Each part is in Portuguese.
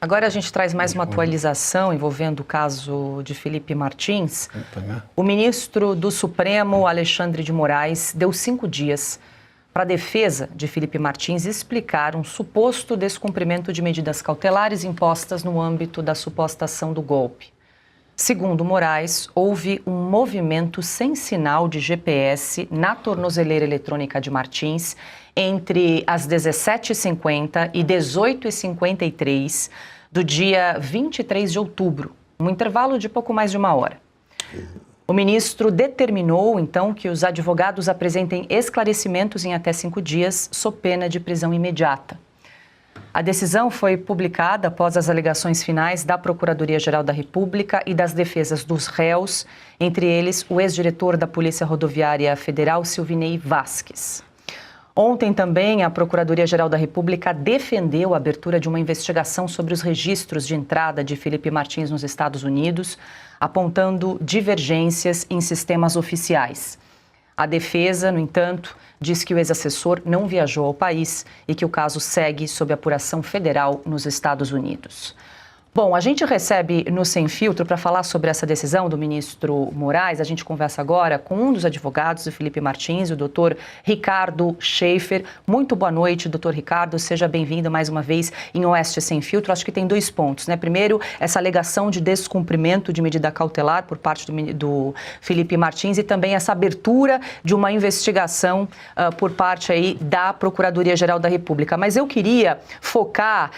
Agora a gente traz mais uma atualização envolvendo o caso de Felipe Martins. O ministro do Supremo, Alexandre de Moraes, deu 5 dias para a defesa de Felipe Martins explicar um suposto descumprimento de medidas cautelares impostas no âmbito da suposta ação do golpe. Segundo Moraes, houve um movimento sem sinal de GPS na tornozeleira eletrônica de Martins entre as 17h50 e 18h53 do dia 23 de outubro, um intervalo de pouco mais de 1 hora. O ministro determinou, então, que os advogados apresentem esclarecimentos em até 5 dias, sob pena de prisão imediata. A decisão foi publicada após as alegações finais da Procuradoria-Geral da República e das defesas dos réus, entre eles o ex-diretor da Polícia Rodoviária Federal, Silvinei Vasques. Ontem também a Procuradoria-Geral da República defendeu a abertura de uma investigação sobre os registros de entrada de Felipe Martins nos Estados Unidos, apontando divergências em sistemas oficiais. A defesa, no entanto, diz que o ex-assessor não viajou ao país e que o caso segue sob apuração federal nos Estados Unidos. Bom, a gente recebe no Sem Filtro para falar sobre essa decisão do ministro Moraes. A gente conversa agora com um dos advogados do Felipe Martins, o doutor Ricardo Schaefer. Muito boa noite, doutor Ricardo. Seja bem-vindo mais uma vez em Oeste Sem Filtro. Acho que tem 2 pontos, né? Primeiro, essa alegação de descumprimento de medida cautelar por parte do Felipe Martins e também essa abertura de uma investigação por parte aí da Procuradoria-Geral da República. Mas eu queria focar,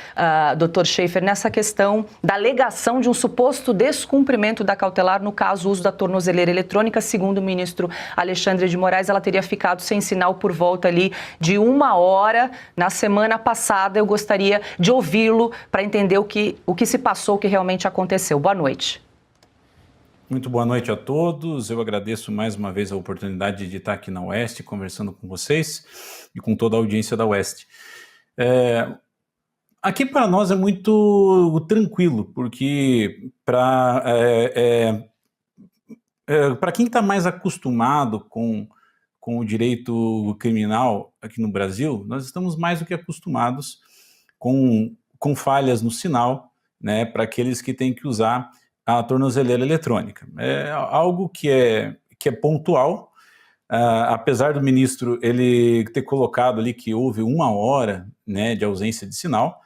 doutor Schaefer, nessa questão da alegação de um suposto descumprimento da cautelar no caso uso da tornozeleira eletrônica. Segundo o ministro Alexandre de Moraes, ela teria ficado sem sinal por volta ali de 1 hora na semana passada. Eu gostaria de ouvi-lo para entender o que se passou, o que realmente aconteceu. Boa noite. Muito boa noite a todos. Eu agradeço mais uma vez a oportunidade de estar aqui na Oeste conversando com vocês e com toda a audiência da Oeste. Aqui para nós é muito tranquilo, porque para quem está mais acostumado com o direito criminal aqui no Brasil, nós estamos mais do que acostumados com falhas no sinal, né, para aqueles que têm que usar a tornozeleira eletrônica. É algo que é pontual, apesar do ministro ele ter colocado ali que houve 1 hora, né, de ausência de sinal.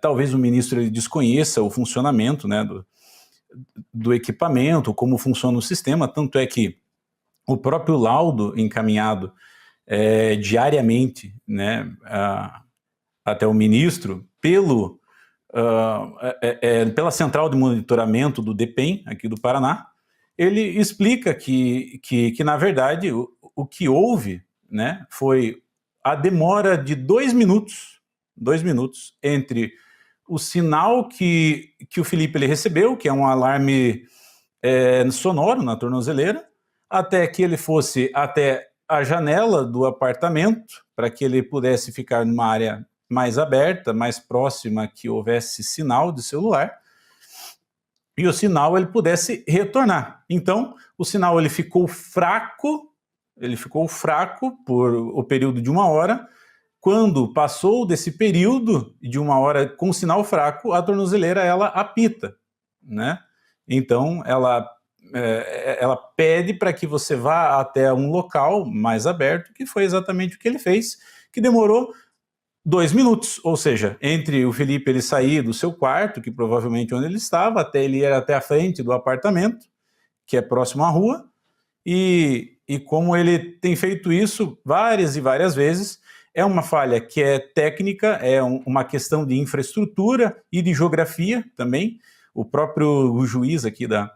Talvez o ministro ele desconheça o funcionamento, né, do equipamento, como funciona o sistema, tanto é que o próprio laudo encaminhado diariamente, né, até o ministro, pela central de monitoramento do DEPEN, aqui do Paraná, ele explica que na verdade, o que houve, né, foi a demora de 2 minutos entre o sinal que o Felipe ele recebeu, que é um alarme sonoro na tornozeleira, até que ele fosse até a janela do apartamento, para que ele pudesse ficar numa área mais aberta, mais próxima, que houvesse sinal de celular, e o sinal ele pudesse retornar. Então, o sinal ele ficou fraco por o período de 1 hora. Quando passou desse período de 1 hora com sinal fraco, a tornozeleira ela apita, né? Então ela pede para que você vá até um local mais aberto, que foi exatamente o que ele fez, que demorou 2 minutos, ou seja, entre o Felipe ele sair do seu quarto, que provavelmente onde ele estava, até ele ir até a frente do apartamento, que é próximo à rua, e como ele tem feito isso várias e várias vezes. É uma falha que é técnica, é uma questão de infraestrutura e de geografia também. O próprio juiz aqui da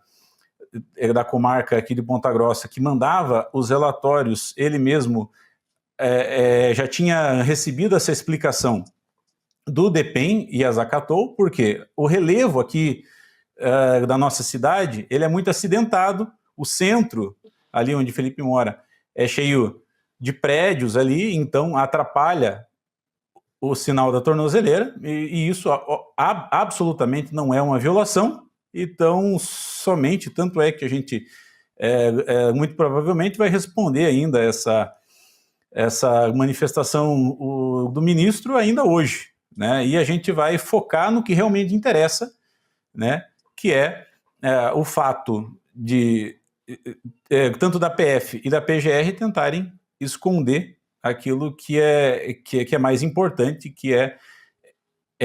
comarca aqui de Ponta Grossa, que mandava os relatórios, ele mesmo já tinha recebido essa explicação do DEPEN e as acatou, porque o relevo aqui da nossa cidade, ele é muito acidentado. O centro, ali onde Felipe mora, é cheio de prédios ali, então atrapalha o sinal da tornozeleira, e isso absolutamente não é uma violação. Então, somente, tanto é que a gente muito provavelmente vai responder ainda essa manifestação do ministro ainda hoje, né? E a gente vai focar no que realmente interessa, né? Que é o fato de tanto da PF e da PGR tentarem esconder aquilo que é mais importante, que é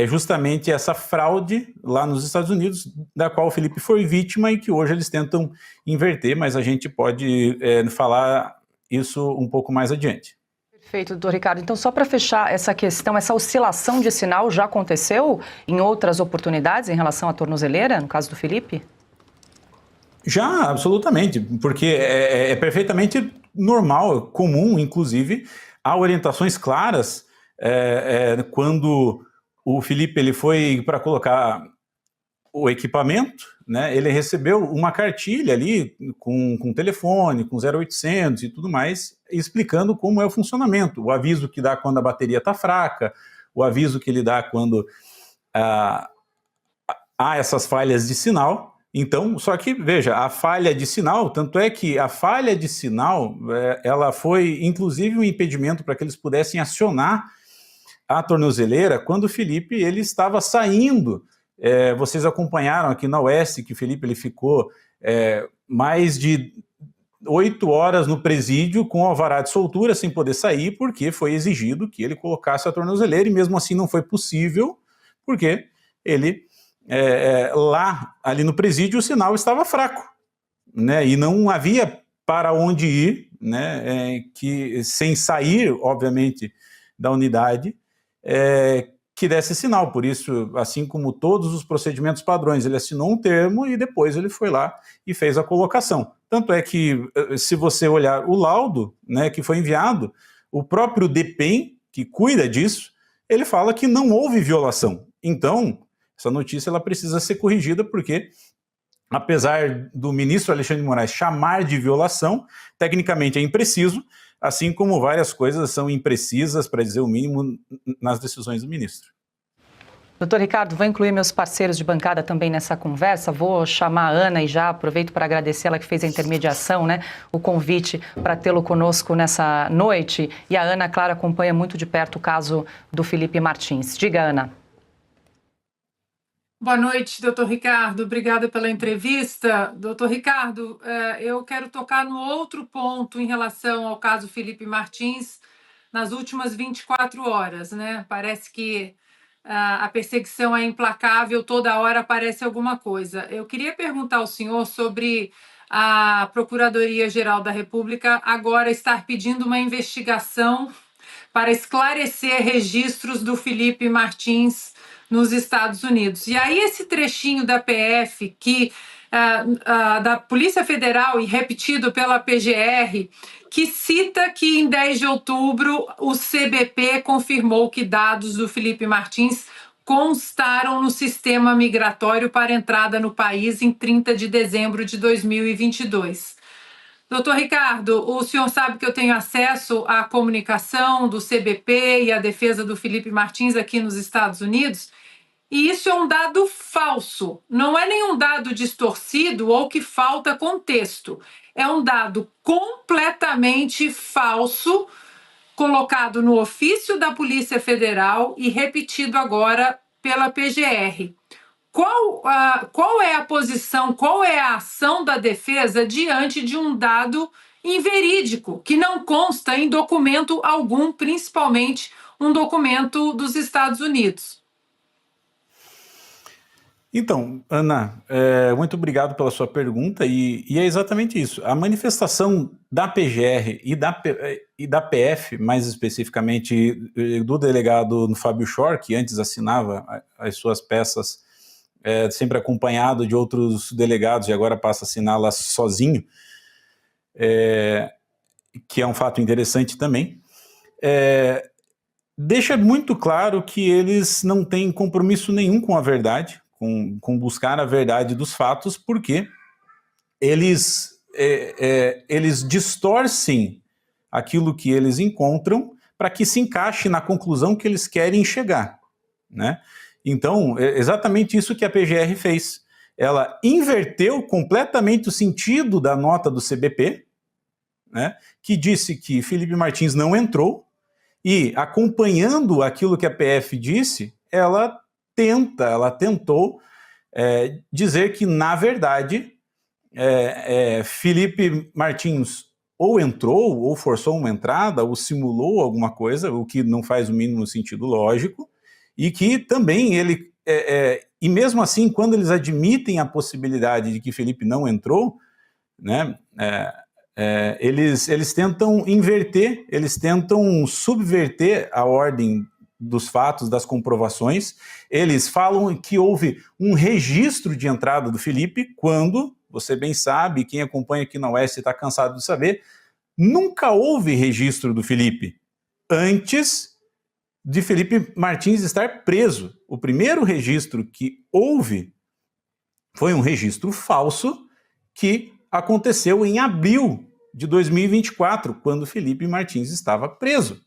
justamente essa fraude lá nos Estados Unidos, da qual o Felipe foi vítima e que hoje eles tentam inverter, mas a gente pode falar isso um pouco mais adiante. Perfeito, doutor Ricardo. Então, só para fechar essa questão, essa oscilação de sinal já aconteceu em outras oportunidades em relação à tornozeleira, no caso do Felipe? Já, absolutamente, porque é perfeitamente normal, comum, inclusive, há orientações claras quando o Felipe ele foi para colocar o equipamento, né, ele recebeu uma cartilha ali com telefone, com 0800 e tudo mais, explicando como é o funcionamento, o aviso que dá quando a bateria está fraca, o aviso que ele dá quando há essas falhas de sinal. Então, só que, veja, a falha de sinal, tanto é que a falha de sinal, ela foi, inclusive, um impedimento para que eles pudessem acionar a tornozeleira quando o Felipe ele estava saindo. Vocês acompanharam aqui na Oeste que o Felipe ele ficou mais de 8 horas no presídio com alvará de soltura sem poder sair, porque foi exigido que ele colocasse a tornozeleira, e mesmo assim não foi possível, porque ele lá, ali no presídio, o sinal estava fraco, né? E não havia para onde ir, né? Sem sair, obviamente, da unidade, que desse sinal. Por isso, assim como todos os procedimentos padrões, ele assinou um termo e depois ele foi lá e fez a colocação. Tanto é que, se você olhar o laudo, né, que foi enviado, o próprio DPEM, que cuida disso, ele fala que não houve violação. Então, essa notícia ela precisa ser corrigida, porque, apesar do ministro Alexandre de Moraes chamar de violação, tecnicamente é impreciso, assim como várias coisas são imprecisas, para dizer o mínimo, nas decisões do ministro. Doutor Ricardo, vou incluir meus parceiros de bancada também nessa conversa. Vou chamar a Ana e já aproveito para agradecer ela que fez a intermediação, né, o convite para tê-lo conosco nessa noite. E a Ana, claro, acompanha muito de perto o caso do Felipe Martins. Diga, Ana. Boa noite, doutor Ricardo. Obrigada pela entrevista. Doutor Ricardo, eu quero tocar no outro ponto em relação ao caso Felipe Martins nas últimas 24 horas, né? Parece que a perseguição é implacável, toda hora aparece alguma coisa. Eu queria perguntar ao senhor sobre a Procuradoria-Geral da República agora estar pedindo uma investigação para esclarecer registros do Felipe Martins nos Estados Unidos. E aí esse trechinho da PF, da Polícia Federal e repetido pela PGR, que cita que em 10 de outubro o CBP confirmou que dados do Felipe Martins constaram no sistema migratório para entrada no país em 30 de dezembro de 2022. Doutor Ricardo, o senhor sabe que eu tenho acesso à comunicação do CBP e à defesa do Felipe Martins aqui nos Estados Unidos, e isso é um dado falso, não é nenhum dado distorcido ou que falta contexto. É um dado completamente falso, colocado no ofício da Polícia Federal e repetido agora pela PGR. Qual é a posição, qual é a ação da defesa diante de um dado inverídico, que não consta em documento algum, principalmente um documento dos Estados Unidos? Então, Ana, muito obrigado pela sua pergunta, e é exatamente isso. A manifestação da PGR e da PF, mais especificamente do delegado Fábio Schor, que antes assinava as suas peças sempre acompanhado de outros delegados e agora passa a assiná-las sozinho, que é um fato interessante também, deixa muito claro que eles não têm compromisso nenhum com a verdade, com buscar a verdade dos fatos, porque eles distorcem aquilo que eles encontram para que se encaixe na conclusão que eles querem chegar, né? Então, é exatamente isso que a PGR fez. Ela inverteu completamente o sentido da nota do CBP, né, que disse que Felipe Martins não entrou, E, acompanhando aquilo que a PF disse, ela tentou dizer que, na verdade, Felipe Martins ou entrou, ou forçou uma entrada, ou simulou alguma coisa, o que não faz o mínimo sentido lógico, e que também ele... e mesmo assim, quando eles admitem a possibilidade de que Felipe não entrou, né, eles tentam inverter, eles tentam subverter a ordem dos fatos, das comprovações. Eles falam que houve um registro de entrada do Felipe, quando, você bem sabe, quem acompanha aqui na Oeste está cansado de saber, nunca houve registro do Felipe antes de Felipe Martins estar preso. O primeiro registro que houve foi um registro falso que aconteceu em abril de 2024, quando Felipe Martins estava preso.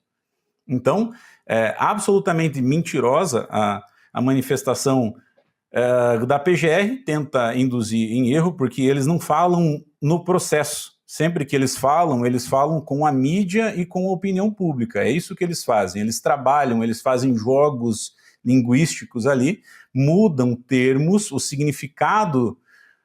Então, é absolutamente mentirosa a manifestação da PGR, tenta induzir em erro, porque eles não falam no processo. Sempre que eles falam com a mídia e com a opinião pública. É isso que eles fazem. Eles trabalham, eles fazem jogos linguísticos ali, mudam termos, o significado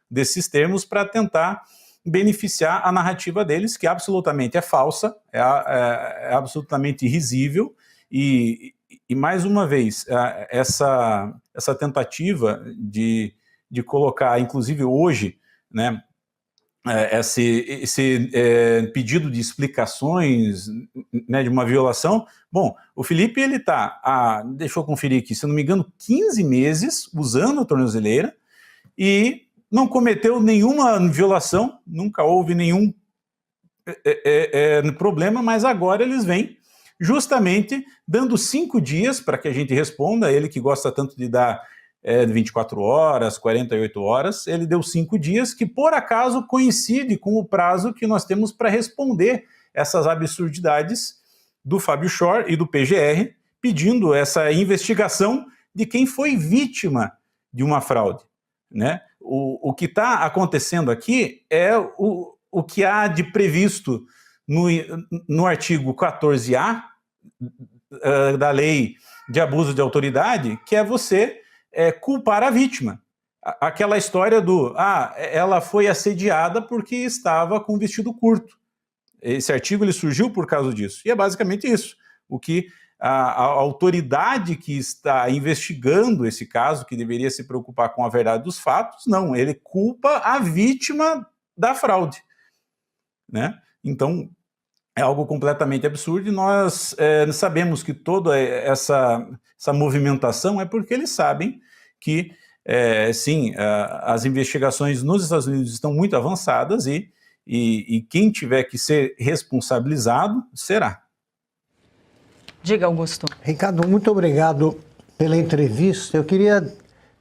desses termos para tentar beneficiar a narrativa deles, que absolutamente é falsa, é absolutamente risível, e mais uma vez, essa tentativa de colocar, inclusive hoje, né, esse pedido de explicações, né, de uma violação. Bom, o Felipe, ele está, deixa eu conferir aqui, se eu não me engano, 15 meses usando a tornozeleira e não cometeu nenhuma violação, nunca houve nenhum problema, mas agora eles vêm justamente dando 5 dias para que a gente responda. Ele que gosta tanto de dar 24 horas, 48 horas, ele deu 5 dias, que por acaso coincide com o prazo que nós temos para responder essas absurdidades do Fábio Shor e do PGR, pedindo essa investigação de quem foi vítima de uma fraude, né? O que está acontecendo aqui é o que há de previsto no artigo 14A da lei de abuso de autoridade, que é você culpar a vítima. Aquela história do, ela foi assediada porque estava com vestido curto. Esse artigo ele surgiu por causa disso. E é basicamente isso. O que a autoridade que está investigando esse caso, que deveria se preocupar com a verdade dos fatos, não, ele culpa a vítima da fraude, né? Então, é algo completamente absurdo, e nós sabemos que toda essa movimentação é porque eles sabem que, sim, as investigações nos Estados Unidos estão muito avançadas e quem tiver que ser responsabilizado será. Diga, Augusto. Ricardo, muito obrigado pela entrevista. Eu queria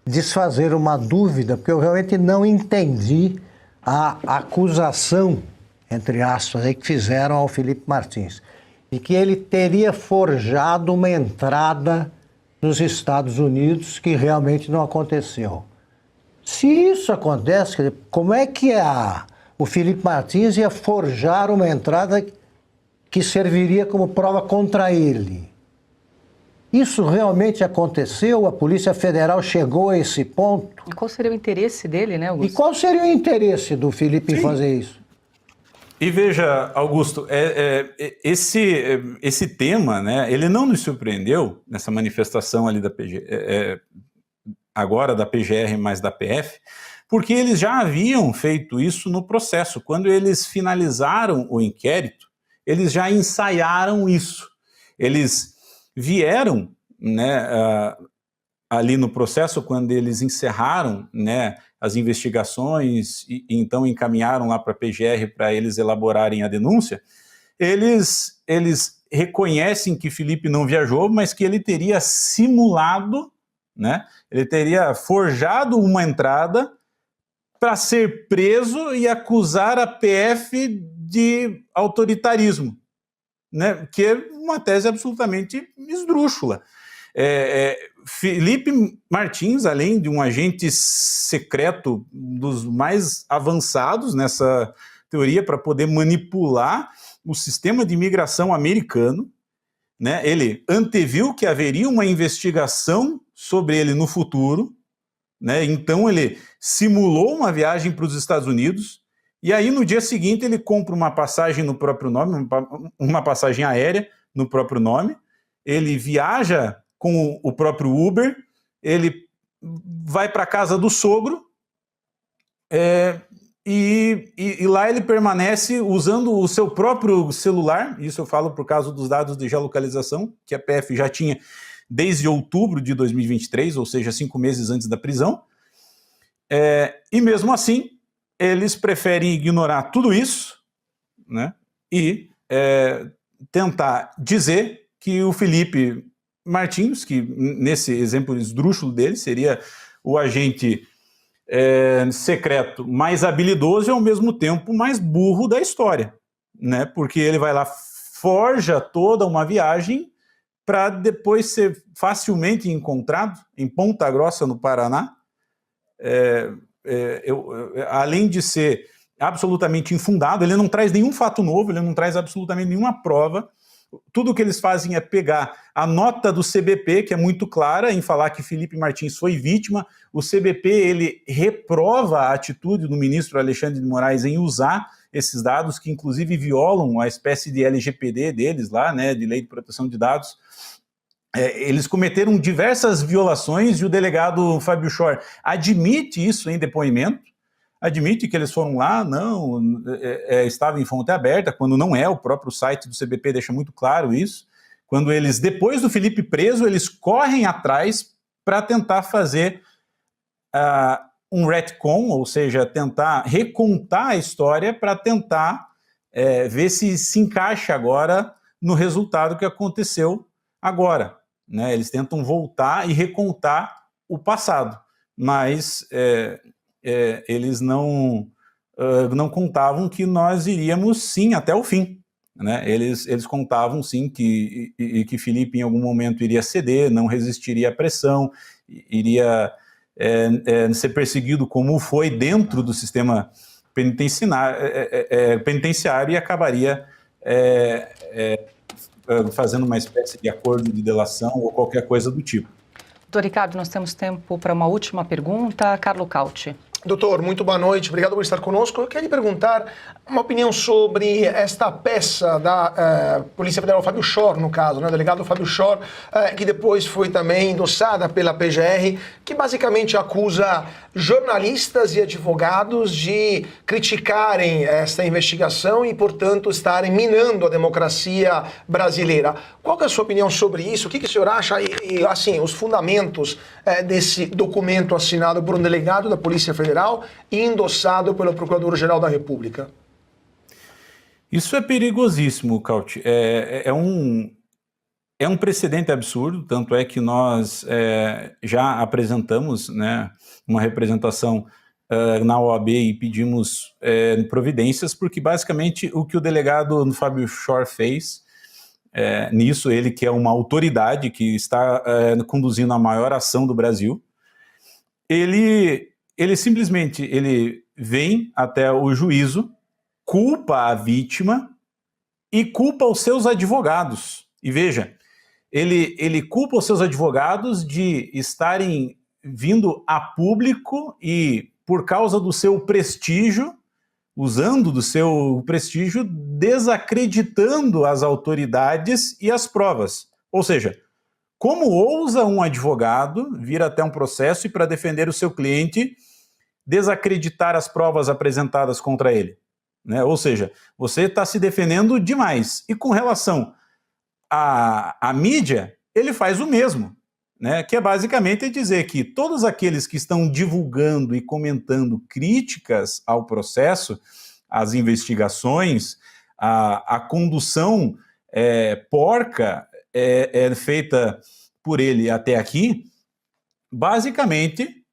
desfazer uma dúvida, porque eu realmente não entendi a acusação, entre aspas, aí, que fizeram ao Felipe Martins, e que ele teria forjado uma entrada nos Estados Unidos que realmente não aconteceu. Se isso acontece, como é que o Felipe Martins ia forjar uma entrada que serviria como prova contra ele? Isso realmente aconteceu? A Polícia Federal chegou a esse ponto? E qual seria o interesse dele, né, Augusto? E qual seria o interesse do Felipe em fazer isso? E veja, Augusto, esse tema, né, ele não nos surpreendeu nessa manifestação ali da agora da PGR mais da PF, porque eles já haviam feito isso no processo. Quando eles finalizaram o inquérito, eles já ensaiaram isso. Eles vieram, né, ali no processo, quando eles encerraram, né, as investigações e então encaminharam lá para a PGR para eles elaborarem a denúncia, eles reconhecem que Felipe não viajou, mas que ele teria simulado, né, ele teria forjado uma entrada para ser preso e acusar a PF de autoritarismo, né, que é uma tese absolutamente esdrúxula. Felipe Martins, além de um agente secreto dos mais avançados nessa teoria para poder manipular o sistema de imigração americano, né? Ele anteviu que haveria uma investigação sobre ele no futuro, né? Então ele simulou uma viagem para os Estados Unidos, e aí no dia seguinte ele compra uma passagem no próprio nome, uma passagem aérea no próprio nome, ele viaja com o próprio Uber, ele vai para a casa do sogro, e lá ele permanece usando o seu próprio celular. Isso eu falo por causa dos dados de geolocalização, que a PF já tinha desde outubro de 2023, ou seja, 5 meses antes da prisão. E mesmo assim, eles preferem ignorar tudo isso, né, e tentar dizer que o Felipe Martins, que nesse exemplo esdrúxulo dele seria o agente secreto mais habilidoso e ao mesmo tempo mais burro da história, né? Porque ele vai lá, forja toda uma viagem para depois ser facilmente encontrado em Ponta Grossa, no Paraná. Além de ser absolutamente infundado, ele não traz nenhum fato novo, ele não traz absolutamente nenhuma prova. Tudo que eles fazem é pegar a nota do CBP, que é muito clara em falar que Felipe Martins foi vítima. O CBP, ele reprova a atitude do ministro Alexandre de Moraes em usar esses dados, que inclusive violam a espécie de LGPD deles lá, né, de Lei de Proteção de Dados. Eles cometeram diversas violações e o delegado Fábio Schor admite isso em depoimento. Admite que eles foram lá, estava em fonte aberta, quando não é, o próprio site do CBP deixa muito claro isso. Quando eles, depois do Felipe preso, eles correm atrás para tentar fazer um retcon, ou seja, tentar recontar a história para tentar ver se encaixa agora no resultado que aconteceu agora, né? Eles tentam voltar e recontar o passado, mas eles não contavam que nós iríamos sim até o fim, né? Eles contavam sim que Felipe em algum momento iria ceder, não resistiria à pressão, iria ser perseguido como foi dentro do sistema penitenciário e acabaria fazendo uma espécie de acordo de delação ou qualquer coisa do tipo. Doutor Ricardo, nós temos tempo para uma última pergunta. Carlo Cauti. Doutor, muito boa noite, obrigado por estar conosco. Eu queria lhe perguntar uma opinião sobre esta peça da Polícia Federal, Fábio Schor, no caso, né, o delegado Fábio Schor, que depois foi também endossada pela PGR, que basicamente acusa jornalistas e advogados de criticarem esta investigação e, portanto, estarem minando a democracia brasileira. Qual que é a sua opinião sobre isso? O que o senhor acha e assim, os fundamentos desse documento assinado por um delegado da Polícia Federal e endossado pelo Procurador-Geral da República? Isso é perigosíssimo, Cauti. É um precedente absurdo, tanto é que nós já apresentamos, né, uma representação na OAB e pedimos providências, porque basicamente o que o delegado Fábio Schor fez nisso, ele que é uma autoridade que está conduzindo a maior ação do Brasil, ele simplesmente vem até o juízo, culpa a vítima e culpa os seus advogados. E veja, ele culpa os seus advogados de estarem vindo a público e, por causa do seu prestígio, usando do seu prestígio, desacreditando as autoridades e as provas. Ou seja, como ousa um advogado vir até um processo e, para defender o seu cliente, desacreditar as provas apresentadas contra ele? Né? Ou seja, você está se defendendo demais. E com relação à mídia, ele faz o mesmo, né? Que é basicamente dizer que todos aqueles que estão divulgando e comentando críticas ao processo, às investigações, a condução porca feita por ele até aqui, basicamente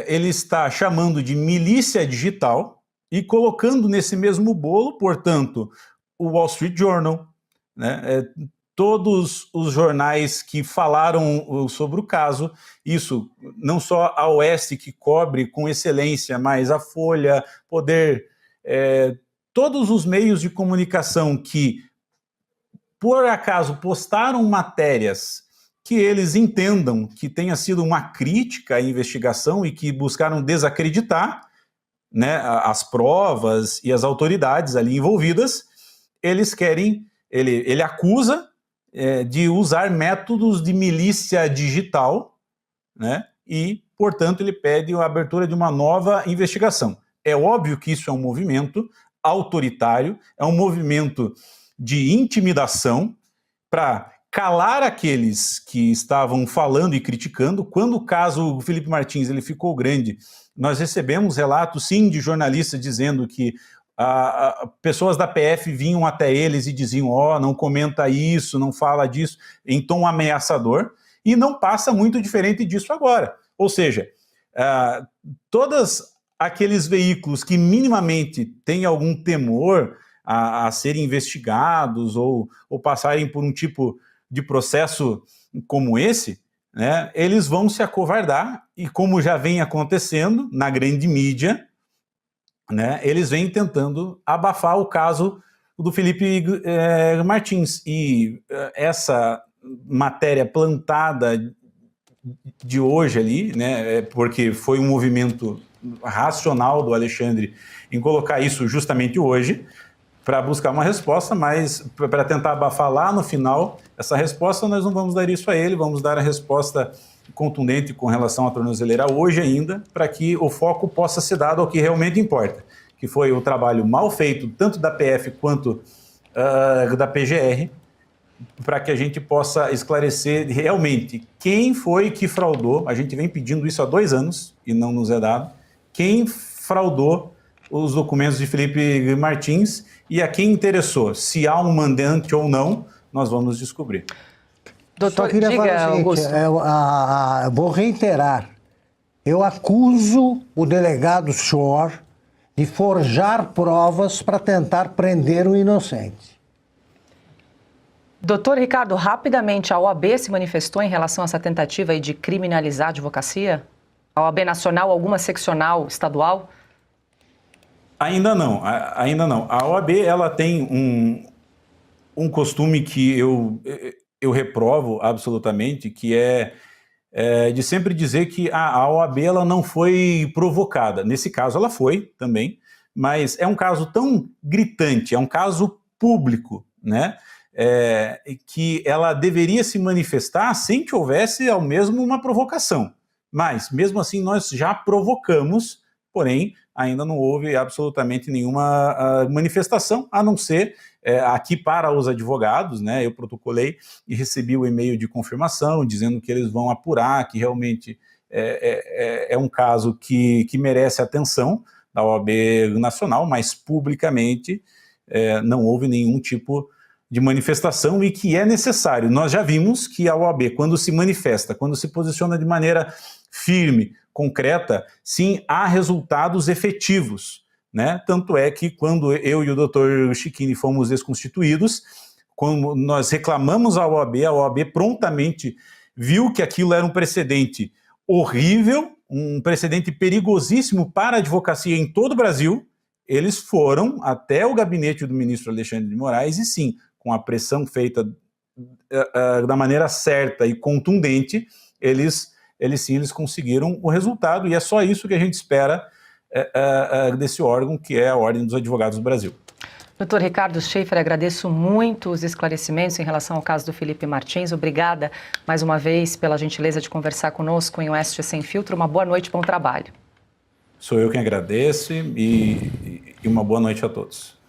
ele está chamando de milícia digital e colocando nesse mesmo bolo, portanto, o Wall Street Journal, né, todos os jornais que falaram sobre o caso, isso não só a Oeste, que cobre com excelência, mas a Folha, Poder, todos os meios de comunicação que por acaso postaram matérias que eles entendam que tenha sido uma crítica à investigação e que buscaram desacreditar, né, as provas e as autoridades ali envolvidas, ele acusa de usar métodos de milícia digital, né, e, portanto, ele pede a abertura de uma nova investigação. É óbvio que isso é um movimento autoritário, é um movimento de intimidação para calar aqueles que estavam falando e criticando. Quando o caso Felipe Martins ele ficou grande, nós recebemos relatos, sim, de jornalistas dizendo que pessoas da PF vinham até eles e diziam, não comenta isso, não fala disso, em tom ameaçador, e não passa muito diferente disso agora. Ou seja, todos aqueles veículos que minimamente têm algum temor a serem investigados ou passarem por um tipo de processo como esse, né, eles vão se acovardar e, como já vem acontecendo na grande mídia, né, eles vêm tentando abafar o caso do Felipe Martins. E essa matéria plantada de hoje ali, né, porque foi um movimento racional do Alexandre em colocar isso justamente hoje, para buscar uma resposta, mas para tentar abafar lá no final essa resposta, nós não vamos dar isso a ele, vamos dar a resposta contundente com relação à tornozeleira hoje ainda, para que o foco possa ser dado ao que realmente importa, que foi o trabalho mal feito, tanto da PF quanto da PGR, para que a gente possa esclarecer realmente quem foi que fraudou. A gente vem pedindo isso há 2 anos e não nos é dado. Quem fraudou os documentos de Felipe Martins e a quem interessou. Se há um mandante ou não, nós vamos descobrir. Doutor, diga, Augusto. Vou reiterar. Eu acuso o delegado Schor de forjar provas para tentar prender o inocente. Doutor Ricardo, rapidamente, a OAB se manifestou em relação a essa tentativa aí de criminalizar a advocacia? A OAB nacional, alguma seccional estadual? Ainda não. A OAB ela tem um costume que eu reprovo absolutamente, que é de sempre dizer que a OAB ela não foi provocada. Nesse caso ela foi também, mas é um caso tão gritante, é um caso público, né? Que ela deveria se manifestar sem que houvesse ao mesmo uma provocação. Mas, mesmo assim, nós já provocamos, porém, ainda não houve absolutamente nenhuma manifestação, a não ser aqui para os advogados, né? Eu protocolei e recebi o e-mail de confirmação, dizendo que eles vão apurar, que realmente é um caso que merece atenção da OAB Nacional, mas publicamente não houve nenhum tipo de manifestação e que é necessário. Nós já vimos que a OAB, quando se manifesta, quando se posiciona de maneira firme, concreta, sim, há resultados efetivos, né? Tanto é que quando eu e o doutor Chiquini fomos desconstituídos, quando nós reclamamos à OAB, a OAB prontamente viu que aquilo era um precedente horrível, um precedente perigosíssimo para a advocacia em todo o Brasil. Eles foram até o gabinete do ministro Alexandre de Moraes e sim, com a pressão feita da maneira certa e contundente, eles conseguiram o resultado, e é só isso que a gente espera desse órgão, que é a Ordem dos Advogados do Brasil. Doutor Ricardo Schaefer, agradeço muito os esclarecimentos em relação ao caso do Felipe Martins. Obrigada mais uma vez pela gentileza de conversar conosco em Oeste Sem Filtro. Uma boa noite, bom trabalho. Sou eu quem agradeço e uma boa noite a todos.